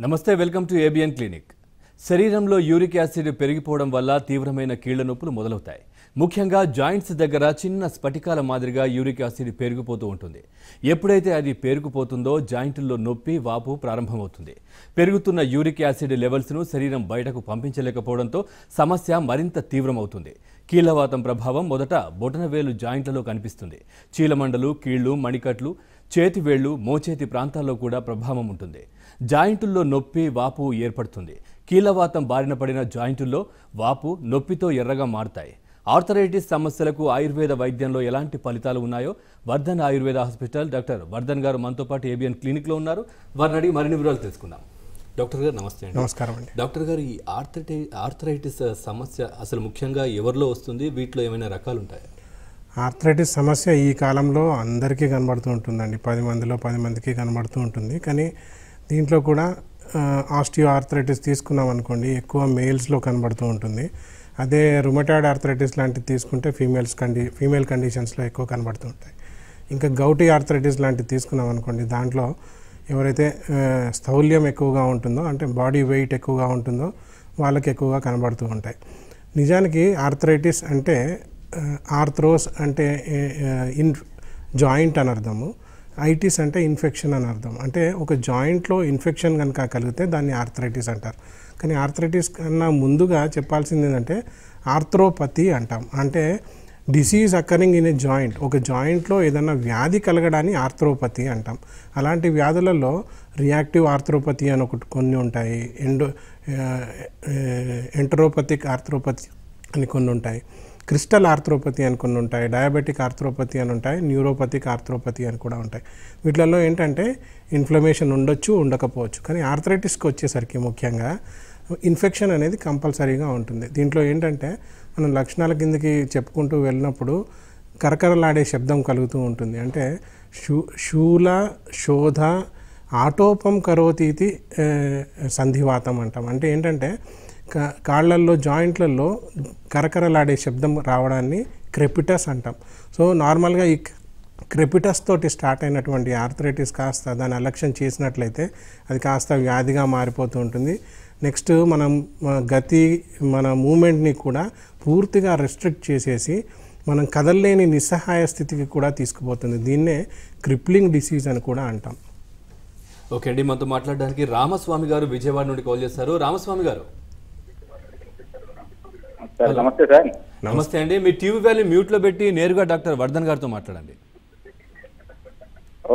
నమస్తే, welcome to ABN clinic. శరీరంలో uric acid పెరిగిపోవడం వల్ల తీవ్రమైన కీళ్ల నొప్పులు మొదలవుతాయి. ముఖ్యంగా జాయింట్స్ దగ్గర చిన్న స్ఫటికాల మాదిరిగా యూరిక్ యాసిడ్ పెరిగిపోతూ ఉంటుంది. ఎప్పుడైతే అది పెరిగిపోతుందో జాయింట్లో నొప్పి, వాపు ప్రారంభమవుతుంది. పెరుగుతున్న యూరిక్ యాసిడ్ లెవెల్స్ను శరీరం బయటకు పంపించలేకపోవడంతో సమస్య మరింత తీవ్రమవుతుంది. కీళ్లవాతం ప్రభావం మొదట బొటనవేలు జాయింట్లలో కనిపిస్తుంది. చీలమండలు, కీళ్లు, మణికట్లు, చేతివేళ్లు, మోచేతి ప్రాంతాల్లో కూడా ప్రభావం ఉంటుంది. జాయింటుల్లో నొప్పి, వాపు ఏర్పడుతుంది. కీళ్లవాతం బారిన పడిన జాయింటుల్లో వాపు, నొప్పితో ఎర్రగా మారుతాయి. ఆర్థరైటిస్ సమస్యలకు ఆయుర్వేద వైద్యంలో ఎలాంటి ఫలితాలు ఉన్నాయో వర్ధన్ ఆయుర్వేద హాస్పిటల్ డాక్టర్ వర్ధన్ గారు మనతో పాటు ఏబిఎన్ క్లినిక్లో ఉన్నారు. వారిని అడిగి మరిన్ని వివరాలు తెలుసుకుందాం. డాక్టర్ గారు నమస్తే అండి. నమస్కారం అండి. డాక్టర్ గారు, ఈ ఆర్థరైటిస్ సమస్య అసలు ముఖ్యంగా ఎవరిలో వస్తుంది? వీటిలో ఏమైనా రకాలు ఉంటాయా? ఆర్థరైటిస్ సమస్య ఈ కాలంలో అందరికీ కనబడుతూ ఉంటుందండి. 10 మందిలో 10 మందికి కనబడుతూ ఉంటుంది. కానీ దీంట్లో కూడా ఆస్టియో ఆర్థరైటిస్ తీసుకున్నాం అనుకోండి, ఎక్కువ మేల్స్లో కనబడుతూ ఉంటుంది. అదే రుమటాయిడ్ ఆర్థరైటిస్ లాంటివి తీసుకుంటే ఫీమేల్ కండిషన్స్లో ఎక్కువ కనబడుతూ ఉంటాయి. ఇంకా గౌటీ ఆర్థరైటిస్ లాంటివి తీసుకున్నాం అనుకోండి, దాంట్లో ఎవరైతే స్థౌల్యం ఎక్కువగా ఉంటుందో, అంటే బాడీ వెయిట్ ఎక్కువగా ఉంటుందో వాళ్ళకి ఎక్కువగా కనబడుతూ ఉంటాయి. నిజానికి ఆర్థరైటిస్ అంటే ఆర్థ్రోస్ అంటే జాయింట్ అని అర్థము, ఐటిస్ అంటే ఇన్ఫెక్షన్ అని అర్థం. అంటే ఒక జాయింట్లో ఇన్ఫెక్షన్ కనుక కలిగితే దాన్ని ఆర్థరైటిస్ అంటారు. కానీ ఆర్థరైటిస్ కన్నా ముందుగా చెప్పాల్సింది ఏంటంటే ఆర్థ్రోపతి అంటాం. అంటే disease occurring in a joint, ఒక జాయింట్లో ఏదైనా వ్యాధి కలగడాన్ని ఆర్థ్రోపతి అంటాం. అలాంటి వ్యాధులలో రియాక్టివ్ ఆర్థ్రోపతి అని కొన్ని ఉంటాయి, ఎంటరోపతిక్ ఆర్థ్రోపతి అని కొన్ని ఉంటాయి, క్రిస్టల్ ఆర్థ్రోపతి అని కొన్ని ఉంటాయి, డయాబెటిక్ ఆర్థ్రోపతి అని ఉంటాయి, న్యూరోపతిక్ ఆర్థ్రోపతి అని కూడా ఉంటాయి. వీటిలలో ఏంటంటే ఇన్ఫ్లమేషన్ ఉండొచ్చు, ఉండకపోవచ్చు. కానీ ఆర్థరైటిస్కి వచ్చేసరికి ముఖ్యంగా ఇన్ఫెక్షన్ అనేది కంపల్సరీగా ఉంటుంది. దీంట్లో ఏంటంటే మనం లక్షణాల కిందకి చెప్పుకుంటూ వెళ్ళినప్పుడు కరకరలాడే శబ్దం కలుగుతూ ఉంటుంది. అంటే శూల శోధ ఆటోపం కరోతీతి సంధివాతం అంటాం. అంటే ఏంటంటే కాళ్ళల్లో, జాయింట్లలో కరకరలాడే శబ్దం రావడాన్ని క్రెపిటస్ అంటాం. సో నార్మల్గా ఈ క్రెపిటస్ తోటి స్టార్ట్ అయినటువంటి ఆర్థరైటిస్ కాస్త దాన్ని అలక్ష్యం చేసినట్లయితే అది కాస్త వ్యాధిగా మారిపోతూ ఉంటుంది. నెక్స్ట్ మన మూమెంట్ని కూడా పూర్తిగా రెస్ట్రిక్ట్ చేసేసి మనం కదలలేని నిస్సహాయ స్థితికి కూడా తీసుకుపోతుంది. దీన్నే క్రిప్లింగ్ డిసీజ్ అని కూడా అంటాం. ఓకే అండి, మనతో మాట్లాడడానికి రామస్వామి గారు విజయవాడ నుండి కాల్ చేశారు. రామస్వామి గారు నమస్తే సార్. నమస్తే అండి. మీ టీవీ వాల్యూమ్ మ్యూట్ లో పెట్టి నేరుగా డాక్టర్ వర్ధన్ గారితో మాట్లాడండి.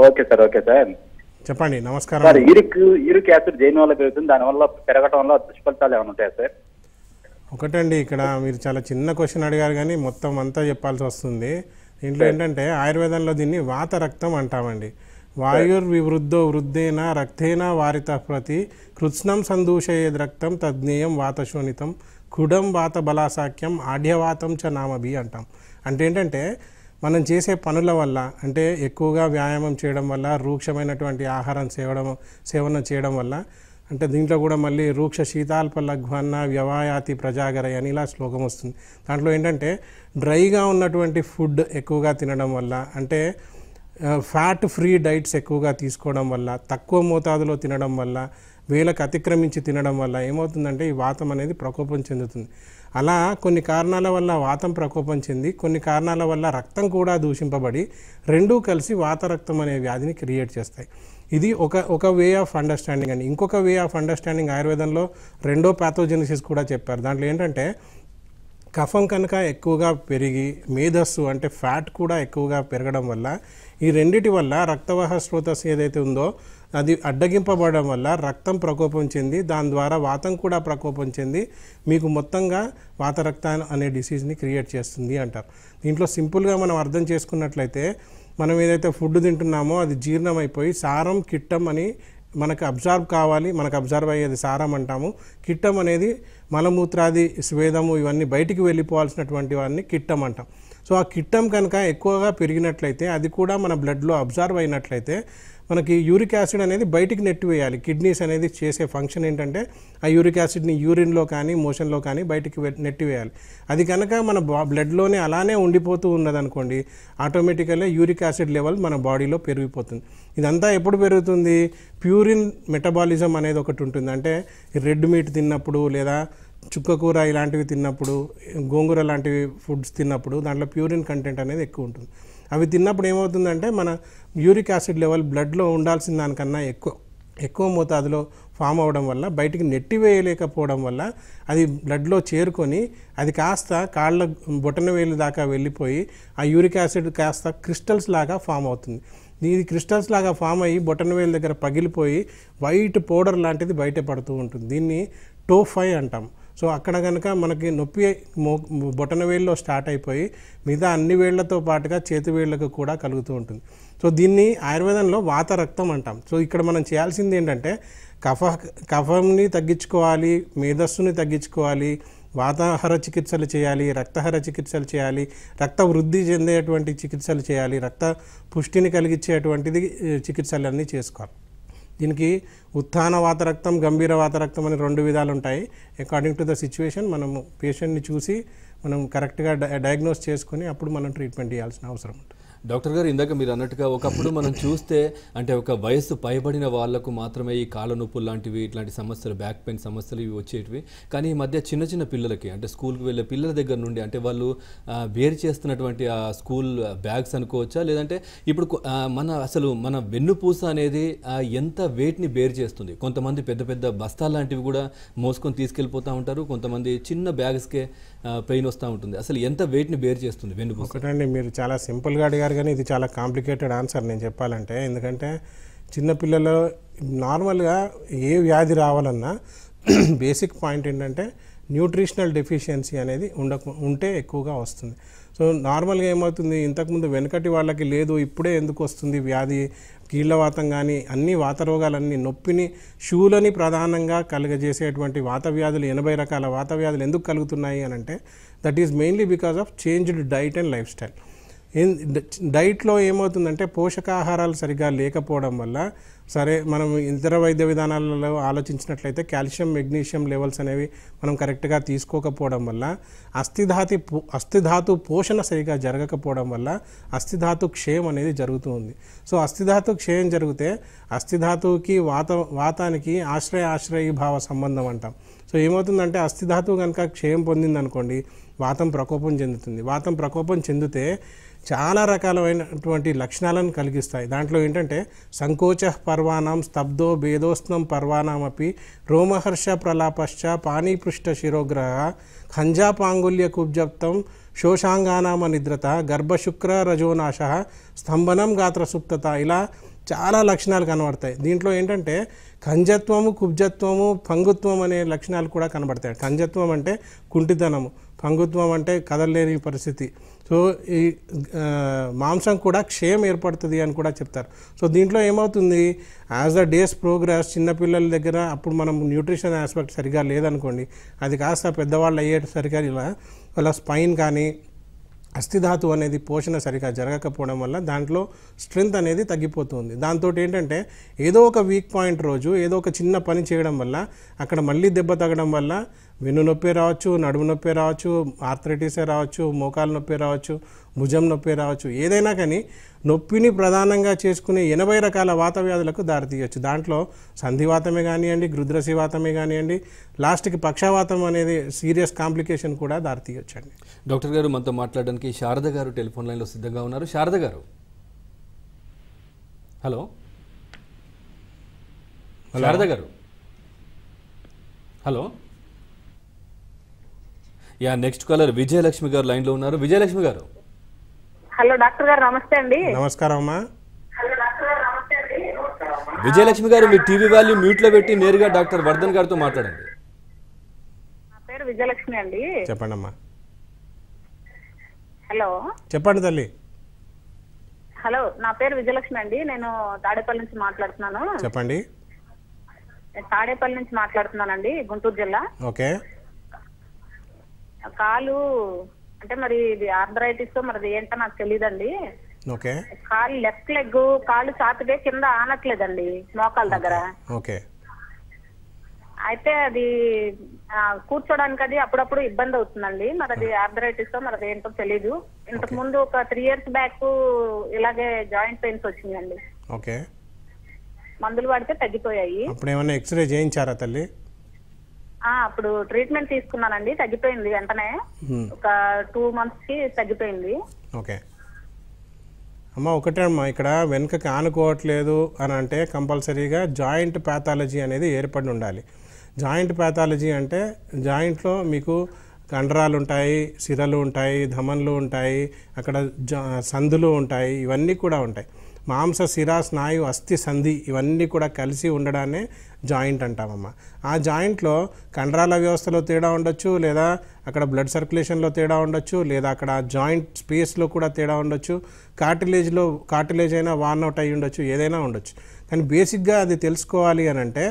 Okay sir. ఓకే సార్, చెప్పండి. నమస్కారం సార్. యూరిక్ యాసిడ్ దేని వల్ల పెరుగుతుంది? దానివల్ల పెరగటం వల్ల దుష్ఫలితాలు ఏమైనా ఉంటాయా సార్? ఒకటండి, ఇక్కడ మీరు చాలా చిన్న క్వశ్చన్ అడిగారు కానీ మొత్తం అంతా చెప్పాల్సి వస్తుంది. దీంట్లో ఏంటంటే ఆయుర్వేదంలో దీన్ని వాత రక్తం అంటామండి. వాయుర్వివృద్ధో వృద్ధేన రక్తేన వారిత ప్రతి కృత్స్నం సందూషయేద్ రక్తం తజ్ఞేయం వాతశోణితం కుడం వాత బలాసాఖ్యం ఆఢ్యవాతం చ నామభి అంటాం. అంటే ఏంటంటే మనం చేసే పనుల వల్ల, అంటే ఎక్కువగా వ్యాయామం చేయడం వల్ల, రూక్షమైనటువంటి ఆహారం సేవనం చేయడం వల్ల, అంటే దీంట్లో కూడా మళ్ళీ రూక్ష శీతాల్ప లఘ్వన్న వ్యవాయాతి ప్రజాగరయ అని ఇలా శ్లోకం వస్తుంది. దాంట్లో ఏంటంటే డ్రైగా ఉన్నటువంటి ఫుడ్ ఎక్కువగా తినడం వల్ల, అంటే ఫ్యాట్ ఫ్రీ డైట్స్ ఎక్కువగా తీసుకోవడం వల్ల, తక్కువ మోతాదులో తినడం వల్ల, వేలకు అతిక్రమించి తినడం వల్ల ఏమవుతుందంటే ఈ వాతం అనేది ప్రకోపం చెందుతుంది. అలా కొన్ని కారణాల వల్ల వాతం ప్రకోపం చెంది, కొన్ని కారణాల వల్ల రక్తం కూడా దూషింపబడి రెండూ కలిసి వాతరక్తం అనే వ్యాధిని క్రియేట్ చేస్తాయి. ఇది ఒక వే ఆఫ్ అండర్స్టాండింగ్ అండి. ఇంకొక వే ఆఫ్ అండర్స్టాండింగ్ ఆయుర్వేదంలో రెండో ప్యాథోజెనిసిస్ కూడా చెప్పారు. దాంట్లో ఏంటంటే కఫం కనుక ఎక్కువగా పెరిగి మేధస్సు అంటే ఫ్యాట్ కూడా ఎక్కువగా పెరగడం వల్ల, ఈ రెండిటి వల్ల రక్తవాహ స్రోతస్సు ఏదైతే ఉందో అది అడ్డగింపబడడం వల్ల రక్తం ప్రకోపం చెంది, దాని ద్వారా వాతం కూడా ప్రకోపం చెంది మీకు మొత్తంగా వాతరక్తం అనే డిసీజ్ని క్రియేట్ చేస్తుంది అంటారు. దీంట్లో సింపుల్గా మనం అర్థం చేసుకున్నట్లయితే మనం ఏదైతే ఫుడ్ తింటున్నామో అది జీర్ణం అయిపోయి సారం, కిట్టం అని మనకు అబ్జర్వ్ కావాలి. మనకు అబ్జర్వ్ అయ్యేది సారం అంటాము. కిట్టం అనేది మలమూత్రాది స్వేదము ఇవన్నీ బయటికి వెళ్ళిపోవాల్సినటువంటి వాటిని కిట్టం అంటాం. సో ఆ కిట్టం కనుక ఎక్కువగా పెరిగినట్లయితే అది కూడా మన బ్లడ్లో అబ్జర్వ్ అయినట్లయితే మనకి యూరిక్ యాసిడ్ అనేది బయటికి నెట్టివేయాలి. కిడ్నీస్ అనేది చేసే ఫంక్షన్ ఏంటంటే ఆ యూరిక్ యాసిడ్ని యూరిన్లో కానీ మోషన్లో కానీ బయటికి నెట్టివేయాలి. అది కనుక మన బ్లడ్లోనే అలానే ఉండిపోతూ ఉన్నదనుకోండి, ఆటోమేటికల్గా యూరిక్ యాసిడ్ లెవెల్ మన బాడీలో పెరిగిపోతుంది. ఇదంతా ఎప్పుడు పెరుగుతుంది? ప్యూరిన్ మెటబాలిజం అనేది ఒకటి ఉంటుంది. అంటే రెడ్ మీట్ తిన్నప్పుడు లేదా చుక్కకూర ఇలాంటివి తిన్నప్పుడు, గోంగూర లాంటివి ఫుడ్స్ తిన్నప్పుడు దాంట్లో ప్యూరిన్ కంటెంట్ అనేది ఎక్కువ ఉంటుంది. అవి తిన్నప్పుడు ఏమవుతుందంటే మన యూరిక్ యాసిడ్ లెవెల్ బ్లడ్లో ఉండాల్సిన దానికన్నా ఎక్కువ మోతాదులో ఫామ్ అవ్వడం వల్ల బయటికి నెట్టివేయలేకపోవడం వల్ల అది బ్లడ్లో చేరుకొని అది కాస్త కాళ్ళ బొటనవేలు దాకా వెళ్ళిపోయి ఆ యూరిక్ యాసిడ్ కాస్త క్రిస్టల్స్ లాగా ఫామ్ అవుతుంది. ఇది క్రిస్టల్స్ లాగా ఫామ్ అయ్యి బొటనవేలు దగ్గర పగిలిపోయి వైట్ పౌడర్ లాంటిది బయట పడుతూ ఉంటుంది. దీన్ని టోఫై అంటాం. సో అక్కడ కనుక మనకి నొప్పి బొటనవేళ్ళలో స్టార్ట్ అయిపోయి మిగతా అన్ని వేళ్లతో పాటుగా చేతి వేళ్లకు కూడా కలుగుతూ ఉంటుంది. సో దీన్ని ఆయుర్వేదంలో వాత రక్తం అంటాం. సో ఇక్కడ మనం చేయాల్సింది ఏంటంటే కఫంని తగ్గించుకోవాలి, మేధస్సుని తగ్గించుకోవాలి, వాతాహార చికిత్సలు చేయాలి, రక్తహార చికిత్సలు చేయాలి, రక్త వృద్ధి చెందేటువంటి చికిత్సలు చేయాలి, రక్త పుష్టిని కలిగించేటువంటిది చికిత్సలన్నీ చేసుకోవాలి. దీనికి ఉత్థాన వాతరక్తం, గంభీర వాతరక్తం అని 2 విధాలు ఉంటాయి. అకార్డింగ్ టు ద సిచ్యువేషన్ మనము పేషెంట్ని చూసి మనం కరెక్ట్గా డయాగ్నోస్ చేసుకొని అప్పుడు మనం ట్రీట్మెంట్ చేయాల్సిన అవసరం ఉంటుంది. డాక్టర్ గారు, ఇందాక మీరు అన్నట్టుగా ఒకప్పుడు మనం చూస్తే అంటే ఒక వయస్సు పైబడిన వాళ్లకు మాత్రమే ఈ కాళ్ళ నొప్పులు లాంటివి ఇట్లాంటి సమస్యలు, బ్యాక్ పెయిన్ సమస్యలు ఇవి వచ్చేటివి. కానీ ఈ మధ్య చిన్న చిన్న పిల్లలకి అంటే స్కూల్కి వెళ్ళే పిల్లల దగ్గర నుండి అంటే వాళ్ళు వేరు చేస్తున్నటువంటి ఆ స్కూల్ బ్యాగ్స్ అనుకోవచ్చా, లేదంటే ఇప్పుడు మన వెన్నుపూస అనేది ఎంత వెయిట్ని బేర్ చేస్తుంది. కొంతమంది పెద్ద పెద్ద బస్తాలు లాంటివి కూడా మోసుకొని తీసుకెళ్ళిపోతూ ఉంటారు, కొంతమంది చిన్న బ్యాగ్స్కే పెయిన్ వస్తూ ఉంటుంది. అసలు ఎంత వెయిట్ని బేర్ చేస్తుంది వెన్నుపూస? ఒకటండి, మీరు చాలా సింపుల్గా అడిగారు కానీ ఇది చాలా కాంప్లికేటెడ్ ఆన్సర్ నేను చెప్పాలంటే. ఎందుకంటే చిన్నపిల్లలు నార్మల్గా ఏ వ్యాధి రావాలన్నా బేసిక్ పాయింట్ ఏంటంటే న్యూట్రిషనల్ డెఫిషియన్సీ అనేది ఉంటే ఎక్కువగా వస్తుంది. సో నార్మల్గా ఏమవుతుంది, ఇంతకుముందు వెనకటి వాళ్ళకి లేదు, ఇప్పుడే ఎందుకు వస్తుంది వ్యాధి, కీళ్ళవాతం కానీ అన్ని వాత రోగాలన్నీ నొప్పిని షూలని ప్రధానంగా కలుగజేసేటువంటి వాత వ్యాధులు 80 రకాల వాత వ్యాధులు ఎందుకు కలుగుతున్నాయి అని అంటే that is mainly because of changed diet and life style. డైట్లో ఏమవుతుందంటే పోషకాహారాలు సరిగా లేకపోవడం వల్ల, సరే మనం ఇతర వైద్య విధానాలలో ఆలోచించినట్లయితే కాల్షియం, మెగ్నీషియం లెవెల్స్ అనేవి మనం కరెక్ట్గా తీసుకోకపోవడం వల్ల, అస్థిధాతు పోషణ సరిగా జరగకపోవడం వల్ల అస్థిధాతు క్షయం అనేది జరుగుతూ ఉంది. సో అస్థిధాతు క్షయం జరిగితే అస్థిధాతువుకి వాతానికి ఆశ్రయీభావ సంబంధం అంటాం. సో ఏమవుతుందంటే అస్థిధాతువు కనుక క్షయం పొందిందనుకోండి వాతం ప్రకోపం చెందుతుంది. వాతం ప్రకోపం చెందితే చాలా రకాలైనటువంటి లక్షణాలను కలిగిస్తాయి. దాంట్లో ఏంటంటే సంకోచ పర్వాణం, స్తబ్దో భేదోస్నం పర్వాణమపి, రోమహర్ష ప్రలాపశ్చ, పానీపృష్ఠ శిరోగ్రహ, ఖంజాపాంగుల్య కుబ్జప్తం, శోషాంగానామ నిద్రత, గర్భశుక్ర రజోనాశ, స్తంభనం గాత్ర సుప్తత, ఇలా చాలా లక్షణాలు కనబడతాయి. దీంట్లో ఏంటంటే ఖంజత్వము, కుబ్జత్వము, పంగుత్వం అనే లక్షణాలు కూడా కనబడతాయి. ఖంజత్వం అంటే కుంటితనము, పంగుత్వం అంటే కదలలేని పరిస్థితి. సో ఈ మాంసం కూడా క్షయం ఏర్పడుతుంది అని కూడా చెప్తారు. సో దీంట్లో ఏమవుతుంది, యాజ్ ద డేస్ ప్రోగ్రెస్ చిన్నపిల్లల దగ్గర అప్పుడు మనం న్యూట్రిషన్ ఆస్పెక్ట్ సరిగా లేదనుకోండి, అది కాస్త పెద్దవాళ్ళు అయ్యేసరిగా ఇలా వాళ్ళ స్పైన్ కానీ అస్థిధాతు అనేది పోషణ సరిగా జరగకపోవడం వల్ల దాంట్లో స్ట్రెంగ్త్ అనేది తగ్గిపోతుంది. దాంతో ఏంటంటే ఏదో ఒక వీక్ పాయింట్ రోజు ఏదో ఒక చిన్న పని చేయడం వల్ల అక్కడ మళ్ళీ దెబ్బ తగ్గడం వల్ల వెన్ను నొప్పి రావచ్చు, నడుము నొప్పి రావచ్చు, ఆర్థరైటిసే రావచ్చు, మోకాలు నొప్పి రావచ్చు, భుజం నొప్పి రావచ్చు. ఏదైనా కానీ నొప్పిని ప్రధానంగా చేసుకునే 80 రకాల వాత వ్యాధులకు దారితీయచ్చు. దాంట్లో సంధివాతమే కానివ్వండి, గృద్రశివాతమే కానివ్వండి, లాస్ట్కి పక్షవాతం అనేది సీరియస్ కాంప్లికేషన్ కూడా దారితీయచ్చు అండి. డాక్టర్ గారు, మనతో మాట్లాడడానికి శారద గారు టెలిఫోన్ లైన్లో సిద్ధంగా ఉన్నారు. శారద గారు, హలో. శారద గారు, hello. Yeah, next caller Vijayalakshmi గారు లైన్లో ఉన్నారు. విజయలక్ష్మి గారు, హలో డాక్టర్ గారు, నమస్తే అండి. నమస్కారం అమ్మా. విజయలక్ష్మి గారు, మీ టీవీ వాల్యూ మ్యూట్లో పెట్టి నేరుగా డాక్టర్ వర్ధన్ గారితో మాట్లాడండి. నా పేరు విజయలక్ష్మి అండి. చెప్పండి అమ్మా. హలో, చెప్పండి తల్లి. హలో, నా పేరు విజయలక్ష్మి అండి. నేను తాడేపల్లి నుంచి మాట్లాడుతున్నాను. చెప్పండి. తాడేపల్లి నుంచి మాట్లాడుతున్నానండి, గుంటూరు జిల్లా. ఓకే. కాలు అంటే మరి ఇది ఆర్థరైటిస్ మరి ఏంటో నాకు తెలియదండి. ఓకే కాలు లెఫ్ట్ లెగ్ కాలు చాపితే కింద ఆనట్లేదండి మోకాల దగ్గర. ఓకే అయితే అది కూర్చోడానికి అది అప్పుడప్పుడు ఇబ్బంది అవుతుందండి. మరి అది ఆర్థరైటిస్ మరి అది ఏంటో తెలీదు. ఇంతకు ముందు ఒక 3 years బ్యాక్ ఇలాగే జాయింట్ పెయిన్స్ వచ్చిందండి. ఓకే మందులు వాడితే తగ్గిపోయాయి. అప్పుడు ఏమైనా ఎక్స్రే చేయించారా తల్లి? అప్పుడు ట్రీట్మెంట్ తీసుకున్నానండి, తగ్గిపోయింది వెంటనే. ఒక 2 months కి తగ్గిపోయింది. ఓకే అమ్మ, ఒకటే అమ్మా, ఇక్కడ వెనుకకి ఆనుకోవట్లేదు అని అంటే కంపల్సరీగా జాయింట్ ప్యాథాలజీ అనేది ఏర్పడి ఉండాలి. జాయింట్ ప్యాథాలజీ అంటే జాయింట్లో మీకు కండరాలు ఉంటాయి, సిరలు ఉంటాయి, ధమన్లు ఉంటాయి, అక్కడ సందులు ఉంటాయి, ఇవన్నీ కూడా ఉంటాయి. మాంస శిరా స్నాయు అస్థి సంధి ఇవన్నీ కూడా కలిసి ఉండడాన్నే జాయింట్ అంటామమ్మా. ఆ జాయింట్లో కండరాల వ్యవస్థలో తేడా ఉండొచ్చు, లేదా అక్కడ బ్లడ్ సర్క్యులేషన్లో తేడా ఉండొచ్చు, లేదా అక్కడ జాయింట్ స్పేస్లో కూడా తేడా ఉండొచ్చు, కార్టిలేజ్ అయినా వార్న్ అవుట్ అయ్యి ఉండొచ్చు, ఏదైనా ఉండొచ్చు. కానీ బేసిక్గా అది తెలుసుకోవాలి అని అంటే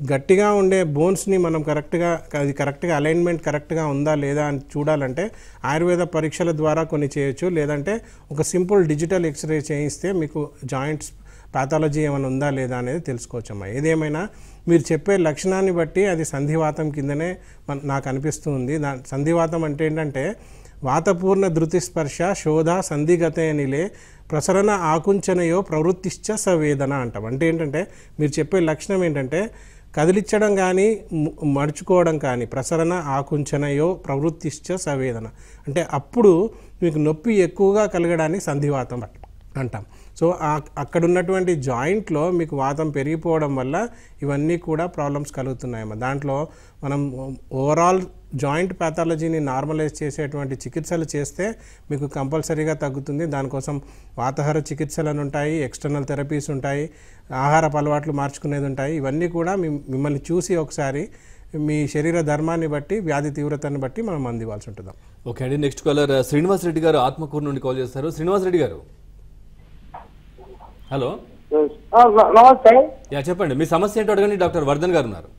గట్టిగా ఉండే బోన్స్ని మనం కరెక్ట్గా అలైన్మెంట్ కరెక్ట్గా ఉందా లేదా అని చూడాలంటే ఆయుర్వేద పరీక్షల ద్వారా కొన్ని చేయొచ్చు, లేదంటే ఒక సింపుల్ డిజిటల్ ఎక్స్రే చేయిస్తే మీకు జాయింట్స్ ప్యాథాలజీ ఏమైనా ఉందా లేదా అనేది తెలుసుకోవచ్చమ్మా. ఏదేమైనా మీరు చెప్పే లక్షణాన్ని బట్టి అది సంధివాతం కిందనే నాకు అనిపిస్తుంది. సంధివాతం అంటే ఏంటంటే వాతపూర్ణ ధృతిస్పర్శ శోధ సంధిగతనిలే ప్రసరణ ఆకుంచనయో ప్రవృత్తిశ్చ సవేదన అంటాం. అంటే ఏంటంటే మీరు చెప్పే లక్షణం ఏంటంటే కదిలించడం కానీ మడుచుకోవడం కానీ, ప్రసరణ ఆకుంచనయో ప్రవృత్తిశ్చ సవేదన అంటే అప్పుడు మీకు నొప్పి ఎక్కువగా కలగడానికి సంధివాతం అంటాం. సో అక్కడ ఉన్నటువంటి జాయింట్లో మీకు వాతం పెరిగిపోవడం వల్ల ఇవన్నీ కూడా ప్రాబ్లమ్స్ కలుగుతున్నాయమ్మా. దాంట్లో మనం ఓవరాల్ జాయింట్ ప్యాథాలజీని నార్మలైజ్ చేసేటువంటి చికిత్సలు చేస్తే మీకు కంపల్సరీగా తగ్గుతుంది. దానికోసం వాతాహార చికిత్సలు ఉంటాయి, ఎక్స్టర్నల్ థెరపీస్ ఉంటాయి, ఆహారపు అలవాట్లు మార్చుకునేది ఉంటాయి. ఇవన్నీ కూడా మిమ్మల్ని చూసి ఒకసారి మీ శరీర ధర్మాన్ని బట్టి, వ్యాధి తీవ్రతను బట్టి మనం అందివ్వాల్సి ఉంటుంది. ఓకే అండి, నెక్స్ట్ కాలర్ శ్రీనివాస్ రెడ్డి గారు ఆత్మకూరు నుండి కాల్ చేస్తారు. శ్రీనివాస్ రెడ్డి గారు, హలో. నమస్తే. చెప్పండి, మీ సమస్య ఏంటో అడగండి. డాక్టర్ వర్ధన్ గారు ఉన్నారు.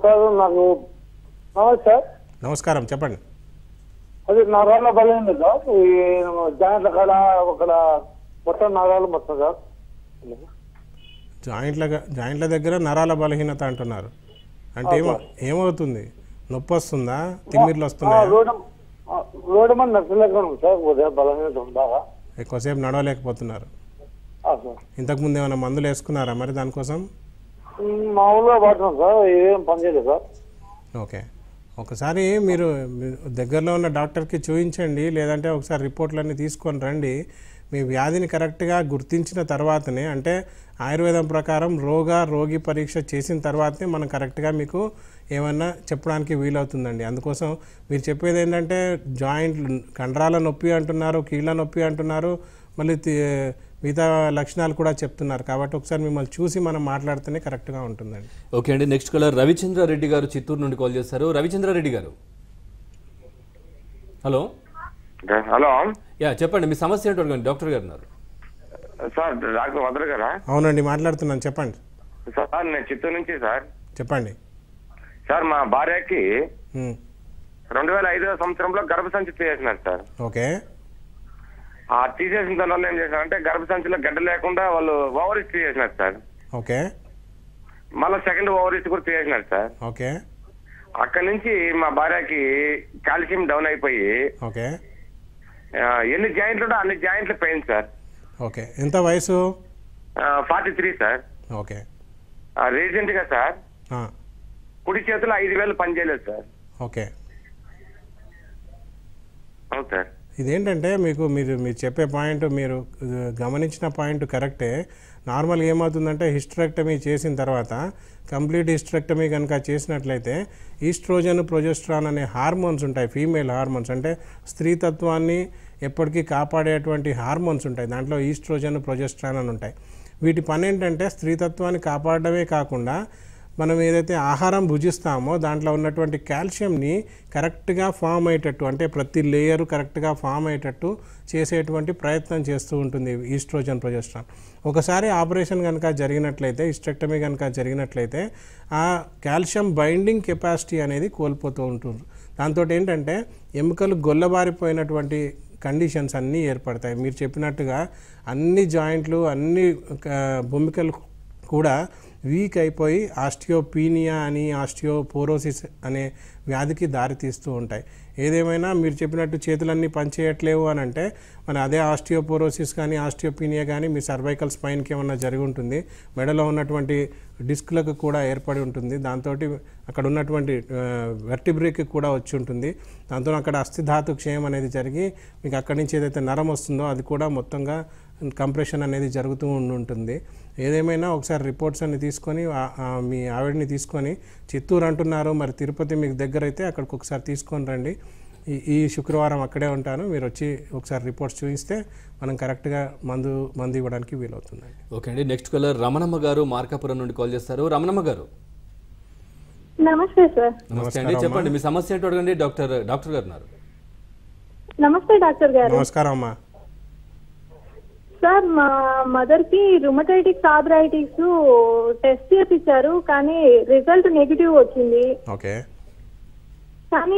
సార్ నాకు నమస్తే. నమస్కారం, చెప్పండి. అది నరాల బలహీనత సార్, ఈ జాయింట్ల కాడ ఒక మొత్తం నరాలు మొత్తం సార్. జాయింట్ల దగ్గర నరాల బలహీనత అంటున్నారు అంటే ఏమవుతుంది? నొప్పి వస్తుందా? తిమ్మిర్లు వస్తున్నాయా? రోడ్డు మంది నచ్చలేక సార్, బలహీనత బాగా ఎక్కువసేపు నడవలేకపోతున్నారు. ఇంతకుముందు ఏమైనా మందులు వేసుకున్నారా మరి దానికోసం? మామూలుగా వాడుతున్నాం సార్, ఏం పని చేయలేదు సార్. ఓకే, ఒకసారి మీరు దగ్గరలో ఉన్న డాక్టర్కి చూపించండి, లేదంటే ఒకసారి రిపోర్ట్లన్నీ తీసుకొని రండి. మీ వ్యాధిని కరెక్ట్గా గుర్తించిన తర్వాతనే, అంటే ఆయుర్వేదం ప్రకారం రోగి పరీక్ష చేసిన తర్వాతనే మనం కరెక్ట్గా మీకు ఏమన్నా చెప్పడానికి వీలవుతుందండి. అందుకోసం మీరు చెప్పేది ఏంటంటే జాయింట్ కండరాల నొప్పి అంటున్నారు, కీళ్ళ నొప్పి అంటున్నారు, మళ్ళీ మిగతా లక్షణాలు కూడా చెప్తున్నారు. కాబట్టి ఒకసారి మిమ్మల్ని చూసి మనం మాట్లాడితేనే కరెక్ట్గా ఉంటుందండి. ఓకే అండి, నెక్స్ట్ కాలర్ రవిచంద్రారెడ్డి గారు చిత్తూరు నుండి కాల్ చేస్తారు. రవిచంద్రారెడ్డి గారు, హలో. హలో, చెప్పండి, మీ సమస్య ఏంటో అడగండి. డాక్టర్ గారు ఉన్నారు. సార్ డాక్టర్ వదరు గారా? అవునండి, మాట్లాడుతున్నాను, చెప్పండి. సార్ నేను చిత్తూరు నుంచి సార్. చెప్పండి సార్. మా భార్యకి 2005వ సంవత్సరంలో గర్భసంచి తీసేసినారు సార్. ఓకే. ఆ తీసేసిన దానివల్ల ఏం చేశారంటే గర్భసంచిలో గడ్డ లేకుండా వాళ్ళు ఓవరీస్ తీసేసినారు సార్. ఓకే. మళ్ళీ సెకండ్ ఓవరీస్ కూడా తీసేసినారు సార్. ఓకే. అక్కడి నుంచి మా భార్యకి కాల్షియం డౌన్ అయిపోయి ఓకే ఎన్ని జాయింట్లు ఉంటే అన్ని జాయింట్లు పెయిన్ సార్. ఓకే. ఎంత వయసు? 43 సార్. ఓకే. రీసెంట్ గా సార్ కుడి చేతిలో 5,000 పనిచేయలేదు సార్. ఓకే. అవును సార్. ఇదేంటంటే మీరు చెప్పే పాయింట్, మీరు గమనించిన పాయింట్ కరెక్టే. నార్మల్గా ఏమవుతుందంటే హిస్టరెక్టమీ చేసిన తర్వాత, కంప్లీట్ హిస్టరెక్టమీ కనుక చేసినట్లయితే ఈస్ట్రోజన్, ప్రొజెస్ట్రాన్ అనే హార్మోన్స్ ఉంటాయి, ఫీమేల్ హార్మోన్స్, అంటే స్త్రీతత్వాన్ని ఎప్పటికీ కాపాడేటువంటి హార్మోన్స్ ఉంటాయి. దాంట్లో ఈస్ట్రోజన్, ప్రొజెస్ట్రాన్ అని ఉంటాయి. వీటి పని ఏంటంటే స్త్రీతత్వాన్ని కాపాడడమే కాకుండా మనం ఏదైతే ఆహారం భుజిస్తామో దాంట్లో ఉన్నటువంటి కాల్షియంని కరెక్ట్గా ఫామ్ అయ్యేటట్టు, అంటే ప్రతి లేయరు కరెక్ట్గా ఫామ్ అయ్యేటట్టు చేసేటువంటి ప్రయత్నం చేస్తూ ఉంటుంది ఈస్ట్రోజన్, ప్రొజెస్ట్రాన్. ఒకసారి ఆపరేషన్ కనుక జరిగినట్లయితే, హిస్టెక్టమీ కనుక జరిగినట్లయితే ఆ కాల్షియం బైండింగ్ కెపాసిటీ అనేది కోల్పోతూ ఉంటుంది. దాంతో ఏంటంటే ఎముకలు గొల్లబారిపోయినటువంటి కండిషన్స్ అన్నీ ఏర్పడతాయి. మీరు చెప్పినట్టుగా అన్ని జాయింట్లు అన్ని భూమికలు కూడా వీక్ అయిపోయి ఆస్టియోపీనియా అని ఆస్టియోపోరోసిస్ అనే వ్యాధికి దారితీస్తూ ఉంటాయి. ఏదేమైనా మీరు చెప్పినట్టు చేతులన్నీ పనిచేయట్లేవు అని అంటే మన అదే ఆస్టియోపోరోసిస్ కానీ ఆస్టియోపీనియా కానీ మీ సర్వైకల్ స్పైన్కి ఏమన్నా జరిగి ఉంటుంది, మెడలో ఉన్నటువంటి డిస్క్లకు కూడా ఏర్పడి ఉంటుంది, దాంతో అక్కడ ఉన్నటువంటి వెర్టిబ్రేకి కూడా వచ్చి ఉంటుంది, దాంతో అక్కడ అస్థిధాతు క్షయం అనేది జరిగి మీకు అక్కడి నుంచి ఏదైతే నరం వస్తుందో అది కూడా మొత్తంగా కంప్రెషన్ అనేది జరుగుతూ ఉంటుంది. ఏదేమైనా ఒకసారి రిపోర్ట్స్ అన్ని తీసుకొని మీ ఆవిడని తీసుకొని చిత్తూరు అంటున్నారు, మరి తిరుపతి మీకు దగ్గర అయితే అక్కడికి ఒకసారి తీసుకొని రండి. ఈ శుక్రవారం అక్కడే ఉంటాను, మీరు వచ్చి ఒకసారి రిపోర్ట్స్ చూపిస్తే మనం కరెక్ట్గా మందు ఇవ్వడానికి వీలవుతుందండి. ఓకే అండి. నెక్స్ట్ కాలర్ రమణమ్మ గారు మార్కాపురం నుండి కాల్ చేస్తారు. రమణమ్మ గారు నమస్తే సార్. నమస్తే అండి, చెప్పండి మీ సమస్య ఏంటో అడగండి. డాక్టర్ గారు ఉన్నారు. నమస్తే డాక్టర్ గారు. నమస్కారం అమ్మా. సార్ మా మదర్ కి రుమటైటిస్ ఆర్థరైటిస్ టెస్ట్ చేపించారు, కానీ రిజల్ట్ నెగిటివ్ వచ్చింది. ఓకే. కానీ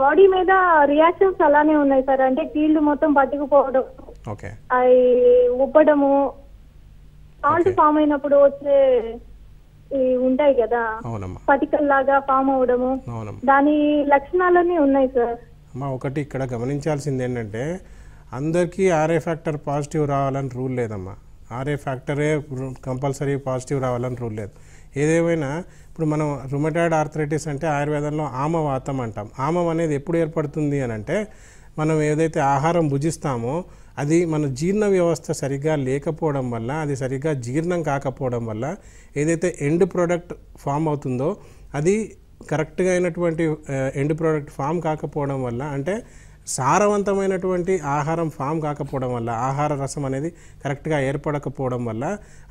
బాడీ మీద రియాక్షన్స్ అలానే ఉన్నాయి సార్. అంటే కీళ్ళు మొత్తం పట్టుకుపోవడం, ఓకే, అవి ఉబ్బడము, సాల్ట్ ఫామ్ అయినప్పుడు వచ్చే ఉంటాయి కదా పటికల్లాగా ఫామ్ అవడము, దాని లక్షణాలన్నీ ఉన్నాయి సార్. అమ్మా ఒకటి ఇక్కడ గమనించాల్సింది ఏంటంటే అందరికీ ఆర్ఏ ఫ్యాక్టర్ పాజిటివ్ రావాలని రూల్ లేదమ్మా. ఆర్ఏ ఫ్యాక్టరే కంపల్సరీ పాజిటివ్ రావాలని రూల్ లేదు. ఏదేమైనా ఇప్పుడు మనం రుమటాయిడ్ ఆర్థరైటిస్ అంటే ఆయుర్వేదంలో ఆమవాతం అంటాం. ఆమం అనేది ఎప్పుడు ఏర్పడుతుంది అని అంటే మనం ఏదైతే ఆహారం భుజిస్తామో అది మన జీర్ణ వ్యవస్థ సరిగ్గా లేకపోవడం వల్ల, అది సరిగ్గా జీర్ణం కాకపోవడం వల్ల ఏదైతే ఎండ్ ప్రోడక్ట్ ఫామ్ అవుతుందో అది కరెక్ట్గా అయినటువంటి ఎండ్ ప్రోడక్ట్ ఫామ్ కాకపోవడం వల్ల, అంటే సారవంతమైనటువంటి ఆహారం ఫామ్ కాకపోవడం వల్ల, ఆహార రసం అనేది కరెక్ట్గా ఏర్పడకపోవడం వల్ల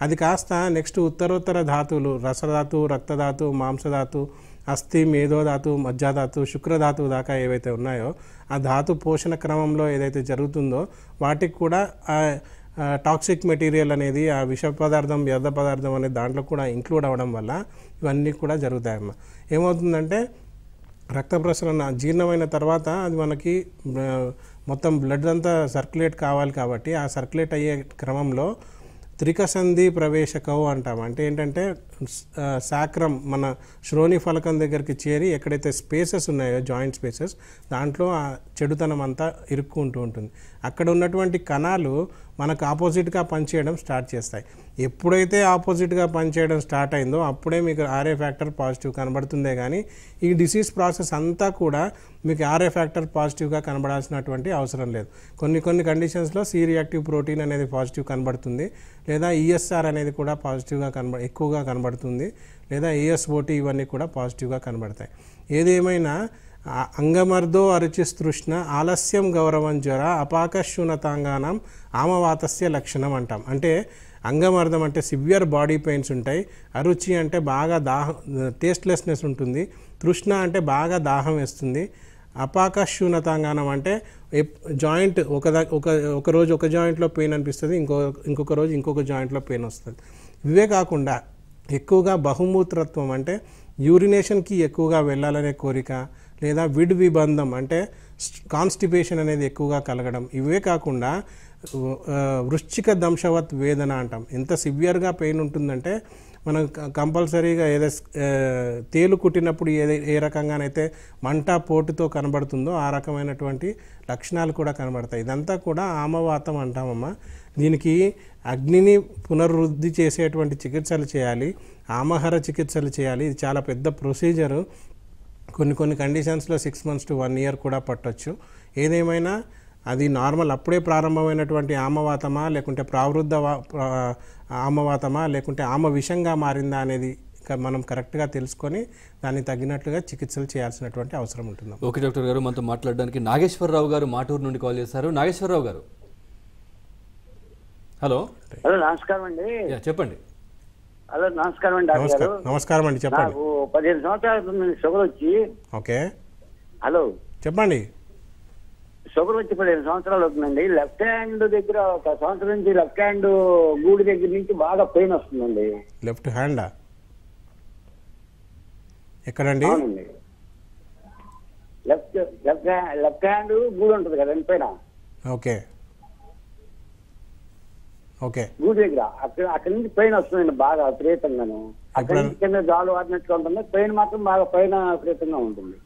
అది కాస్త నెక్స్ట్ ఉత్తరోత్తర ధాతువులు రసధాతు, రక్తధాతు, మాంసధాతు, అస్థి, మేధోధాతు, మజ్జాధాతు, శుక్రధాతువు దాకా ఏవైతే ఉన్నాయో ఆ ధాతు పోషణ క్రమంలో ఏదైతే జరుగుతుందో వాటికి కూడా టాక్సిక్ మెటీరియల్ అనేది, ఆ విష పదార్థం, వ్యర్థ పదార్థం అనేది దాంట్లో కూడా ఇంక్లూడ్ అవ్వడం వల్ల ఇవన్నీ కూడా జరుగుతాయమ్మా. ఏమవుతుందంటే రక్త ప్రసరణ జీర్ణమైన తర్వాత అది మనకి మొత్తం బ్లడ్ అంతా సర్క్యులేట్ కావాలి కాబట్టి ఆ సర్క్యులేట్ అయ్యే క్రమంలో త్రికసంధి ప్రవేశకవు అంటాం. అంటే ఏంటంటే సాక్రం మన శ్రోణి ఫలకం దగ్గరికి చేరి ఎక్కడైతే స్పేసెస్ ఉన్నాయో జాయింట్ స్పేసెస్ దాంట్లో ఆ చెడుతనం అంతా ఇరుక్కుంటూ ఉంటుంది. అక్కడ ఉన్నటువంటి కణాలు మనకు ఆపోజిట్గా పనిచేయడం స్టార్ట్ చేస్తాయి. ఎప్పుడైతే ఆపోజిట్గా పనిచేయడం స్టార్ట్ అయిందో అప్పుడే మీకు ఆర్ఏ ఫ్యాక్టర్ పాజిటివ్ కనబడుతుందే కానీ ఈ డిసీజ్ ప్రాసెస్ అంతా కూడా మీకు ఆర్ఏ ఫ్యాక్టర్ పాజిటివ్గా కనబడాల్సినటువంటి అవసరం లేదు. కొన్ని కండిషన్స్లో సి రియాక్టివ్ ప్రోటీన్ అనేది పాజిటివ్ కనబడుతుంది, లేదా ఈఎస్ఆర్ అనేది కూడా పాజిటివ్గా ఎక్కువగా కనబడుతుంది, లేదా ఏఎస్ఓటీ ఇవన్నీ కూడా పాజిటివ్గా కనబడతాయి. ఏదేమైనా అంగమర్దో అరుచిస్తృష్ణ ఆలస్యం గౌరవం జ్వర అపాకశూనతాంగానం ఆమవాతస్య లక్షణం అంటాం. అంటే అంగమర్దం అంటే సివియర్ బాడీ పెయిన్స్ ఉంటాయి, అరుచి అంటే బాగా టేస్ట్లెస్నెస్ ఉంటుంది, తృష్ణ అంటే బాగా దాహం వేస్తుంది, అపాకశూనతాంగానం అంటే జాయింట్ ఒక రోజు ఒక జాయింట్లో పెయిన్ అనిపిస్తుంది, ఇంకొక రోజు ఇంకొక జాయింట్లో పెయిన్ వస్తుంది. ఇవే కాకుండా ఎక్కువగా బహుమూత్రత్వం అంటే యూరినేషన్కి ఎక్కువగా వెళ్ళాలనే కోరిక, లేదా విబంధం అంటే కాన్స్టిపేషన్ అనేది ఎక్కువగా కలగడం. ఇవే కాకుండా వృశ్చిక దంశవత్ వేదన అంటాం. ఎంత సివియర్గా పెయిన్ ఉంటుందంటే మనం కంపల్సరీగా తేలు కుట్టినప్పుడు ఏ రకంగానైతే మంట పోటుతో కనబడుతుందో ఆ రకమైనటువంటి లక్షణాలు కూడా కనబడతాయి. ఇదంతా కూడా ఆమవాతం అంటామమ్మా. దీనికి అగ్నిని పునరుద్ధి చేసేటువంటి చికిత్సలు చేయాలి, ఆమహార చికిత్సలు చేయాలి. ఇది చాలా పెద్ద ప్రొసీజరు. కొన్ని కండిషన్స్లో 6 months to 1 year కూడా పట్టొచ్చు. ఏదేమైనా అది నార్మల్ అప్పుడే ప్రారంభమైనటువంటి ఆమవాతమా, లేకుంటే ప్రావృద్ధ ఆమవాతమా, లేకుంటే ఆమ విషంగా మారిందా అనేది మనం కరెక్ట్గా తెలుసుకొని దాన్ని తగినట్లుగా చికిత్సలు చేయాల్సినటువంటి అవసరం ఉంటుంది. ఓకే డాక్టర్ గారు, మనతో మాట్లాడడానికి నాగేశ్వరరావు గారు మాటూరు నుండి కాల్ చేశారు. నాగేశ్వరరావు గారు హలో. నమస్కారం అండి. చెప్పండి. హలో నమస్కారం అండి డాక్టర్ గారు. నమస్కారం అండి, చెప్పండి. నాకు 15 సంవత్సరాలు షుగర్ వచ్చి. ఓకే హలో చెప్పండి. షుగర్ వచ్చి 15 సంవత్సరాలు అవుతుందండి. లెఫ్ట్ హ్యాండ్ దగ్గర ఒక సంవత్సరం నుంచి లెఫ్ట్ హ్యాండ్ గూడి దగ్గర నుంచి బాగా పెయిన్ వస్తుందండి. లెఫ్ట్ హ్యాండా? ఎక్కడండి? లెఫ్ట్ హ్యాండ్ గూడు ఉంటుంది కదా పైన ఓకే ఓకే గూడు దగ్గర అక్కడి నుంచి పెయిన్ వస్తుందండి బాగా విపరీతంగాను. అక్కడి నుంచి కింద జాలు వాడినట్టుగా ఉంటుంది, పెయిన్ మాత్రం బాగా పైన విపరీతంగా ఉంటుంది.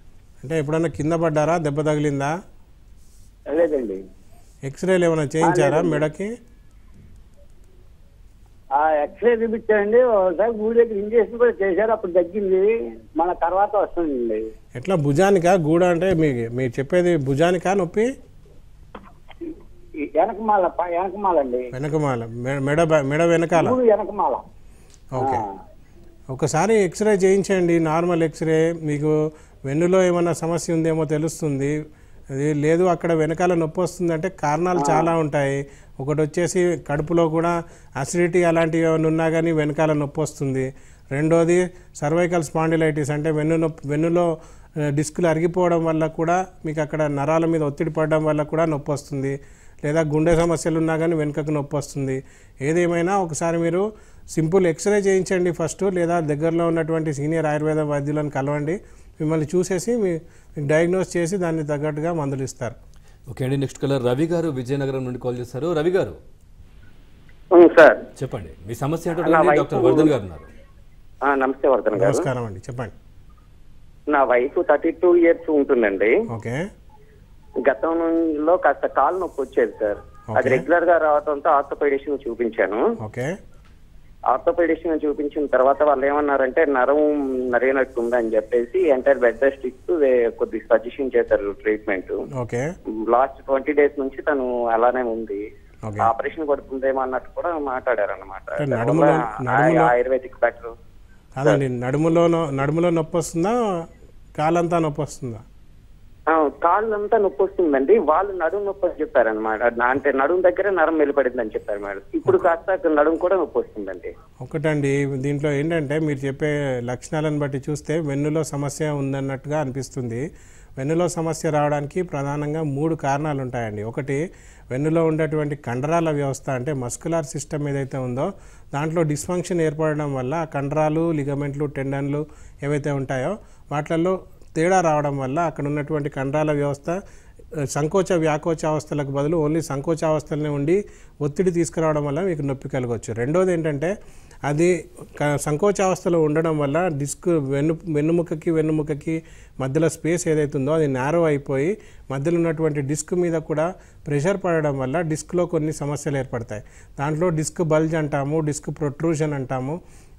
అంటే ఎప్పుడన్నా కింద పడ్డారా, దెబ్బ తగిలిందా? లేదండి. ఎక్స్రేలు ఏమైనా చేయించారా మెడకి? ఆ ఎక్స్రే చూపించారండి, ఒకసారి గూడు దగ్గర ఇంజక్షన్ కూడా చేశారు, అప్పుడు తగ్గింది, మన తర్వాత వస్తుందండి. ఎట్లా భుజానికా గూడ అంటే మీరు చెప్పేది భుజానికా నొప్పి? వెనకమాల అండి. వెనకమాల మెడ వెనకాల వెనకమాల. ఓకే, ఒకసారి ఎక్స్రే చేయించండి, నార్మల్ ఎక్స్రే. మీకు వెన్నులో ఏమైనా సమస్య ఉందేమో తెలుస్తుంది. అది లేదు అక్కడ వెనకాల నొప్పి వస్తుందంటే కారణాలు చాలా ఉంటాయి. ఒకటి వచ్చేసి కడుపులో కూడా అసిడిటీ అలాంటివి ఏమైనా ఉన్నా కానీ వెనకాల నొప్పి వస్తుంది. రెండోది సర్వైకల్ స్పాండిలైటిస్ అంటే వెన్నులో డిస్కులు అరిగిపోవడం వల్ల కూడా మీకు అక్కడ నరాల మీద ఒత్తిడి పడడం వల్ల కూడా నొప్పి వస్తుంది. లేదా గుండె సమస్యలు ఉన్నా కానీ వెనుకకు నొప్పి వస్తుంది. ఏదేమైనా ఒకసారి మీరు సింపుల్ ఎక్స్రే చేయించండి ఫస్ట్, లేదా దగ్గరలో ఉన్నటువంటి సీనియర్ ఆయుర్వేద వైద్యులను కలవండి. మిమ్మల్ని చూసేసి మీకు డయాగ్నోస్ చేసి దాన్ని తగ్గట్టుగా మందులు ఇస్తారు. ఓకే అండి. నెక్స్ట్ కలర్ రవి గారు విజయనగరం నుండి కాల్ చేస్తారు. రవి గారు సార్ చెప్పండి, మీ సమస్య ఏంటో డాక్టర్ వర్ధన్ గారు ఉన్నారు. నమస్తే వర్ధన్ గారు. నమస్కారం అండి, చెప్పండి. నా వయసు 32 years ఉంటుందండి. ఓకే, గతంలో కాస్త కాలు నొప్పి వచ్చేది సార్. అది రెగ్యులర్ గా రావడంతో ఆర్థోపెడిషన్ చూపించాను. ఓకే, ఆర్థోపెడిషన్ చూపించిన తర్వాత వాళ్ళు ఏమన్నారంటే నరం నరిగినట్టుంది అని చెప్పేసి ఎంటైర్ బెడ్ రెస్ట్ ఇస్తూ కొద్దిగా సజెషన్ చేశారు ట్రీట్మెంట్. ఓకే, లాస్ట్ 20 days నుంచి తను అలానే ఉంది. ఆపరేషన్ పడుతుందేమో అన్నట్టు కూడా మాట్లాడారు అనమాట. Ayurvedic doctor. కాదండి, నడుములో నొప్పి వస్తుందా, కాలంతా నొప్పి వస్తుందా? కాళ్ళంతా నొప్పి వస్తుందండి. వాళ్ళు నడుము నొప్పి అని చెప్పారనమాట. అంటే నడుము దగ్గర నరం వెలుపడింది అని చెప్పారు మేడం. ఇప్పుడు కాస్త నడుము కూడా నొప్పి వస్తుందండి. ఒకటండి, దీంట్లో ఏంటంటే మీరు చెప్పే లక్షణాలను బట్టి చూస్తే వెన్నులో సమస్య ఉందన్నట్టుగా అనిపిస్తుంది. వెన్నులో సమస్య రావడానికి ప్రధానంగా 3 కారణాలు ఉంటాయండి. ఒకటి, వెన్నులో ఉండేటువంటి కండరాల వ్యవస్థ అంటే మస్కులార్ సిస్టమ్ ఏదైతే ఉందో దాంట్లో డిస్ఫంక్షన్ ఏర్పడడం వల్ల కండరాలు, లిగమెంట్లు, టెండన్లు ఏవైతే ఉంటాయో వాటిల్లో తేడా రావడం వల్ల అక్కడ ఉన్నటువంటి కండరాల వ్యవస్థ సంకోచ వ్యాకోచ అవస్థలకు బదులు ఓన్లీ సంకోచ అవస్థలనే ఉండి ఒత్తిడి తీసుకురావడం వల్ల మీకు నొప్పి కలగవచ్చు. రెండోది ఏంటంటే అది సంకోచ అవస్థలో ఉండడం వల్ల డిస్క్ వెన్నుముకకి మధ్యలో స్పేస్ ఏదైతే ఉందో అది నారో అయిపోయి మధ్యలో ఉన్నటువంటి డిస్క్ మీద కూడా ప్రెషర్ పడడం వల్ల డిస్క్లో కొన్ని సమస్యలు ఏర్పడతాయి. దాంట్లో డిస్క్ బల్జ్ అంటాము, డిస్క్ ప్రొట్రూషన్ అంటాము,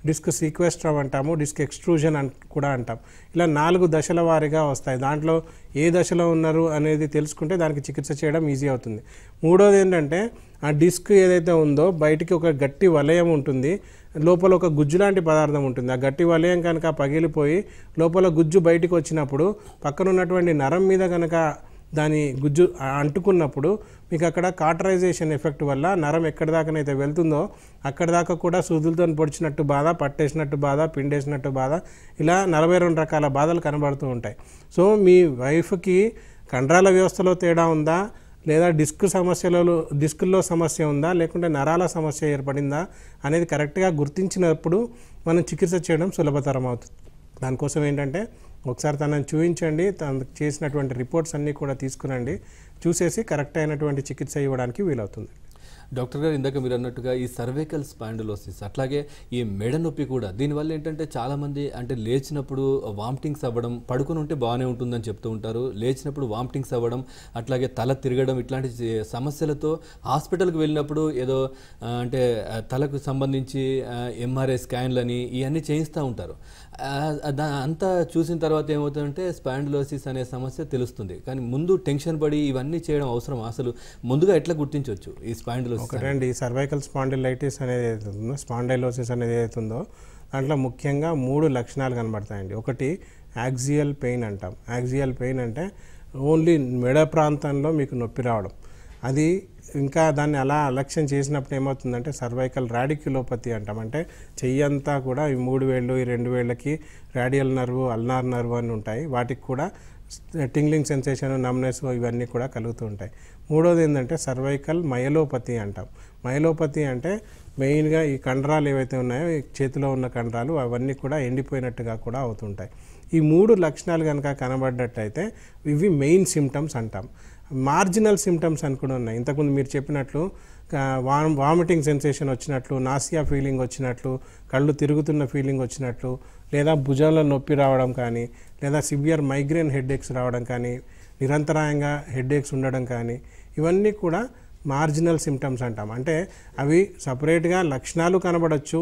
డిస్క్ సీక్వెస్ట్రమ్ అంటాము, డిస్క్ ఎక్స్ట్రూజన్ కూడా అంటాం. ఇలా 4 దశల వారీగా వస్తాయి. దాంట్లో ఏ దశలో ఉన్నారు అనేది తెలుసుకుంటే దానికి చికిత్స చేయడం ఈజీ అవుతుంది. మూడోది ఏంటంటే ఆ డిస్క్ ఏదైతే ఉందో బయటికి ఒక గట్టి వలయం ఉంటుంది, లోపల ఒక గుజ్జు లాంటి పదార్థం ఉంటుంది. ఆ గట్టి వలయం కనుక పగిలిపోయి లోపల గుజ్జు బయటికి వచ్చినప్పుడు పక్కన ఉన్నటువంటి నరం మీద కనుక దాని గుజ్జు అంటుకున్నప్పుడు మీకు అక్కడ కాటరైజేషన్ ఎఫెక్ట్ వల్ల నరం ఎక్కడి దాకానైతే వెళ్తుందో అక్కడి దాకా కూడా సూదులతో పొడిచినట్టు బాధ, పట్టేసినట్టు బాధ, పిండేసినట్టు బాధ, ఇలా 42 రకాల బాధలు కనబడుతూ ఉంటాయి. సో మీ వైఫ్కి కండరాల వ్యవస్థలో తేడా ఉందా, లేదా డిస్కుల్లో సమస్య ఉందా, లేకుంటే నరాల సమస్య ఏర్పడిందా అనేది కరెక్ట్గా గుర్తించినప్పుడు మనం చికిత్స చేయడం సులభతరం అవుతుంది. దానికోసం ఏంటంటే ఒకసారి తనని చూపించండి, తనకు చేసినటువంటి రిపోర్ట్స్ అన్నీ కూడా తీసుకురండి, చూసేసి కరెక్ట్ అయినటువంటి చికిత్స ఇవ్వడానికి వీలవుతుంది. డాక్టర్ గారు, ఇందాక మీరు అన్నట్టుగా ఈ సర్వైకల్ స్పాండిలోసిస్ అట్లాగే ఈ మెడ నొప్పి కూడా దీనివల్ల ఏంటంటే చాలామంది అంటే లేచినప్పుడు వామిటింగ్స్ అవ్వడం, పడుకుని ఉంటే బాగానే ఉంటుందని చెప్తూ ఉంటారు, లేచినప్పుడు వామిటింగ్స్ అవ్వడం, అట్లాగే తల తిరగడం, ఇట్లాంటి సమస్యలతో హాస్పిటల్కి వెళ్ళినప్పుడు ఏదో అంటే తలకు సంబంధించి ఎంఆర్ఐ స్కాన్లని ఇవన్నీ చేయిస్తూ ఉంటారు. అంతా చూసిన తర్వాత ఏమవుతుందంటే స్పాండిలోసిస్ అనే సమస్య తెలుస్తుంది. కానీ ముందు టెన్షన్ పడి ఇవన్నీ చేయడం అవసరం? అసలు ముందుగా ఎట్లా గుర్తించవచ్చు ఈ స్పాండిలోసిస్? ఒకటండి, సర్వైకల్ స్పాండిలైటిస్ అనేది ఏదైతే ఉందో, స్పాండైలోసిస్ అనేది ఏదైతే ఉందో దాంట్లో ముఖ్యంగా 3 లక్షణాలు కనబడతాయండి. ఒకటి యాక్సియల్ పెయిన్ అంటాం. యాక్సియల్ పెయిన్ అంటే ఓన్లీ మెడ ప్రాంతంలో మీకు నొప్పి రావడం. అది ఇంకా దాన్ని అలా అలక్ష్యం చేసినప్పుడు ఏమవుతుందంటే సర్వైకల్ రాడిక్యులోపతి అంటాం. అంటే చెయ్యంతా కూడా ఈ 3 వేళ్ళు, ఈ 2 వేళ్ళకి రేడియల్ నర్వ్, అల్నార్ నర్వ్ అని ఉంటాయి. వాటికి కూడా టింగ్లింగ్ సెన్సేషన్, నమ్నెస్ ఇవన్నీ కూడా కలుగుతూ ఉంటాయి. మూడోది ఏంటంటే సర్వైకల్ మయలోపతి అంటాం. మయలోపతి అంటే మెయిన్గా ఈ కండరాలు ఏవైతే ఉన్నాయో, ఈ చేతిలో ఉన్న కండరాలు అవన్నీ కూడా ఎండిపోయినట్టుగా కూడా అవుతుంటాయి. ఈ 3 లక్షణాలు కనుక కనబడ్డట్టయితే ఇవి మెయిన్ సిమ్టమ్స్ అంటాం. మార్జినల్ సిమ్టమ్స్ అని కూడా ఉన్నాయి. ఇంతకుముందు మీరు చెప్పినట్లు వామిటింగ్ సెన్సేషన్ వచ్చినట్లు, నాసియా ఫీలింగ్ వచ్చినట్లు, కళ్ళు తిరుగుతున్న ఫీలింగ్ వచ్చినట్లు, లేదా భుజంలో నొప్పి రావడం కానీ, లేదా సివియర్ మైగ్రేన్ హెడ్ఏక్స్ రావడం కానీ, నిరంతరాయంగా హెడ్ఏక్స్ ఉండడం కానీ, ఇవన్నీ కూడా మార్జినల్ సిమ్టమ్స్ అంటాం. అంటే అవి సపరేట్గా లక్షణాలు కనబడచ్చు,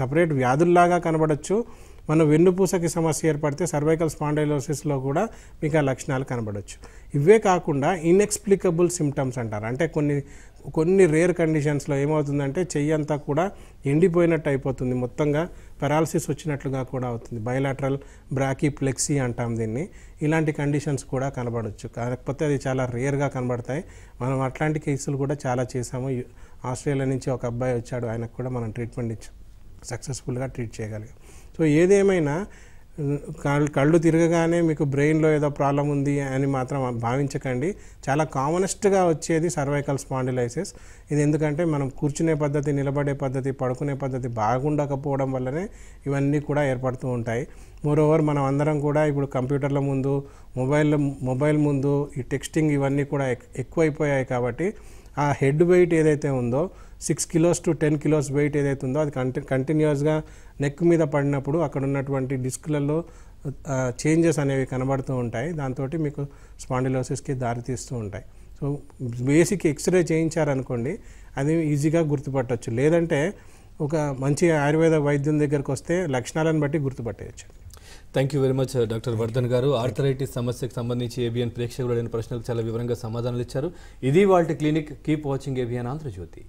సపరేట్ వ్యాధుల్లాగా కనబడచ్చు. మన వెన్నుపూసకి సమస్య ఏర్పడితే సర్వైకల్ స్పాండైలోసిస్లో కూడా మీకు ఆ లక్షణాలు కనబడచ్చు. ఇవే కాకుండా ఇన్ఎక్స్ప్లికబుల్ సిమ్టమ్స్ అంటారు. అంటే కొన్ని రేర్ కండిషన్స్లో ఏమవుతుందంటే చెయ్యి అంతా కూడా ఎండిపోయినట్టు అయిపోతుంది, మొత్తంగా పెరాలసిస్ వచ్చినట్లుగా కూడా అవుతుంది. బైలాటరల్ బ్రాకీప్లెక్సీ అంటాం దీన్ని. ఇలాంటి కండిషన్స్ కూడా కనబడవచ్చు, కాకపోతే అది చాలా రేర్గా కనబడతాయి. మనం అట్లాంటి కేసులు కూడా చాలా చేసాము. ఆస్ట్రేలియా నుంచి ఒక అబ్బాయి వచ్చాడు, ఆయనకు కూడా మనం ట్రీట్మెంట్ ఇచ్చి సక్సెస్ఫుల్గా ట్రీట్ చేయగలిగాం. సో ఏదేమైనా కళ్ళు తిరగగానే మీకు బ్రెయిన్లో ఏదో ప్రాబ్లం ఉంది అని మాత్రం భావించకండి. చాలా కామనెస్ట్గా వచ్చేది సర్వైకల్ స్పాండిలైసిస్. ఇది ఎందుకంటే మనం కూర్చునే పద్ధతి, నిలబడే పద్ధతి, పడుకునే పద్ధతి బాగుండకపోవడం వల్లనే ఇవన్నీ కూడా ఏర్పడుతూ ఉంటాయి. మోరోవర్ మనం అందరం కూడా ఇప్పుడు కంప్యూటర్ల ముందు, మొబైల్ ముందు ఈ టెక్స్టింగ్ ఇవన్నీ కూడా ఎక్కువైపోయాయి. కాబట్టి ఆ హెడ్ వెయిట్ ఏదైతే ఉందో 6 kilos to 10 kilos వెయిట్ ఏదైతే ఉందో అది కంటిన్యూస్గా నెక్ మీద పడినప్పుడు అక్కడ ఉన్నటువంటి డిస్క్లలో చేంజెస్ అనేవి కనబడుతూ ఉంటాయి. దాంతో మీకు స్పాండిలోసిస్కి దారితీస్తూ ఉంటాయి. సో బేసిక్ ఎక్స్రే చేయించారనుకోండి, అది ఈజీగా గుర్తుపట్టవచ్చు. లేదంటే ఒక మంచి ఆయుర్వేద వైద్యం దగ్గరికి వస్తే లక్షణాలను బట్టి గుర్తుపట్టేయచ్చు. Thank you very much doctor Vardhan గారు. ఆర్థరైటిస్ సమస్యకు సంబంధించి ఏబిఎన్ ప్రేక్షకులు అడిగిన ప్రశ్నలకు చాలా వివరంగా సమాధానాలు ఇచ్చారు. ఇది వాళ్ళ clinic. Keep watching ABN Andhra Jyothi.